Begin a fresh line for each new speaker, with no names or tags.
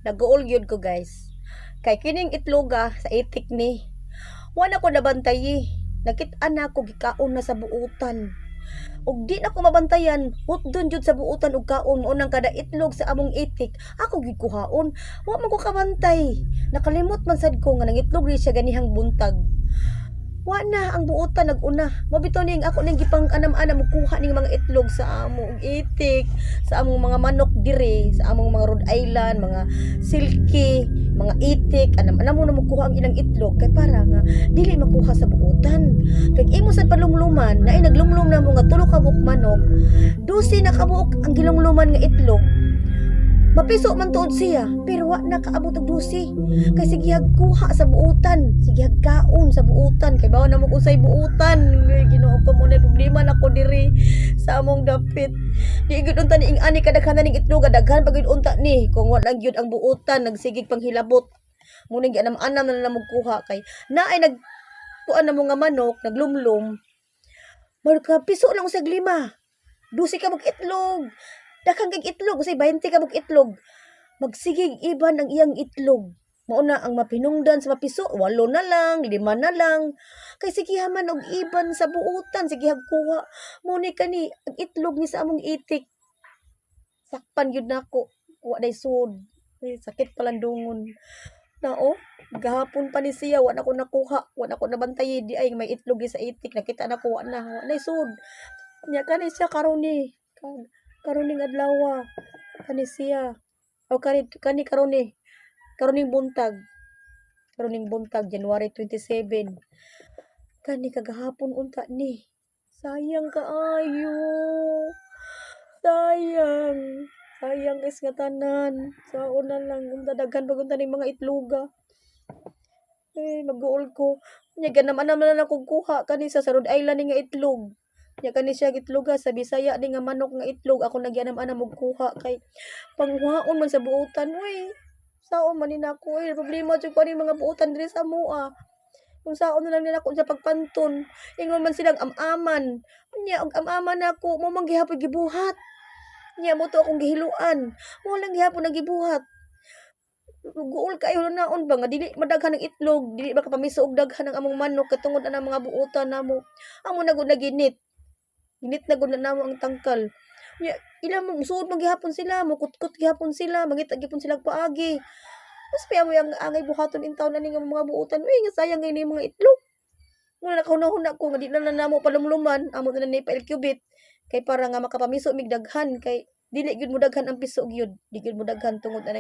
Nag-uol gyud ko guys. Kay kining itloga sa itik ni. Wala ko nabantayi. Nakit-an ako gikaon na sa buutan. Ug di na ko mabantayan, hutdon jud sa buutan ug kaon mo nang kada itlog sa among itik. Ako gid kuhaon. Wa man ko kabantay. Nakalimot man sad ko nga nang itlog ri siya ganihang buntag. Wa na ang buutan nag-una. Mabitaw ning ako ning gipang anam-anam kuha ning mga itlog sa among itik, sa among mga manok dire, sa among mga Rhode Island, mga silky, mga itik, anam-anam mo na makuha ang ilang itlog kay para nga dili makuha sa buutan. Kay imo sa palumluman, na ay naglumlum na mo nga tulo ka buok manok, 12 na kabuok ang gilumluman nga itlog. Mapiso man tuod siya, pero wa na kaabot og 12. Kay sige kuha sa buutan, sige kaon sa buutan, kay bawa na mo usay buutan. Ginoo ko mo na problema na ko diri sa among dapit. Di gyud unta ni ani kadaghanan ning itlog, daghan pag gyud unta ni kung wa lang gyud ang buutan nagsigig panghilabot. Muna gianam-anam na lang kuha kay naay nag kuan na mo nga manok naglumlum. Marka piso lang usag 5. 12 ka mag itlog. Daghang kag itlog usay 20 ka mag itlog. Magsigig iban ang iyang itlog. Mao na ang mapinungdan sa mapiso, 8 na lang, 5 na lang. Kay sige man og iban sa buutan, sige kuha. Mo ni kani ang itlog ni sa among itik. Sakpan gyud nako. Wa day sud. Sakit palandungon. Nao, gahapon pa ni siya, wa na ko nakuha, wa na ko nabantay di ay may itlog sa itik, nakita na ko wa na sud. Nya kani siya karon ni karon ning adlaw kani siya. O kani karon ning buntag. Karon ning buntag January 27. Kani kagahapon unta ni. Sayang kaayo. Sayang. Sayang guys nga tanan. Saon na lang unta daghan pag unta ning mga itloga. Mag-uol ko. Nya ganam-anam na lang kog kuha kani sa Rhode Island nga itlog. Nya kani siya itloga sa Bisaya di nga manok nga itlog ako nagyanam-anam og kuha kay panghuaon man sa buutan. Uy, saon man ni nako problema jud ko ani mga buutan diri sa mua. Kung saon na lang nila ko sa pagpanton. Ingon man silang amaman. Nya og amaman nako mo man gihapon gibuhat. Nya mo to akong gihiluan. Mo lang gihapon nagibuhat. Guol kayo naon ba nga dili madaghan ng itlog, dili makapamiso og daghan ng among manok katungod ana mga buutan namo. Amo na gud naginit. Ginit na gud na namo ang tangkal. Nya ila mo suod man gihapon sila, mo kutkot gihapon sila, mangita gihapon sila paagi. Mas pa mo yang angay buhaton in taon na ning mga buutan. Uy, nga sayang ini mga itlog. Muna nakahuna ko nga di na namo palumluman, amo na ni pa-cubit kay para nga makapamiso mig daghan kay dili gyud mo daghan ang piso gyud, di gyud mo daghan tungod ana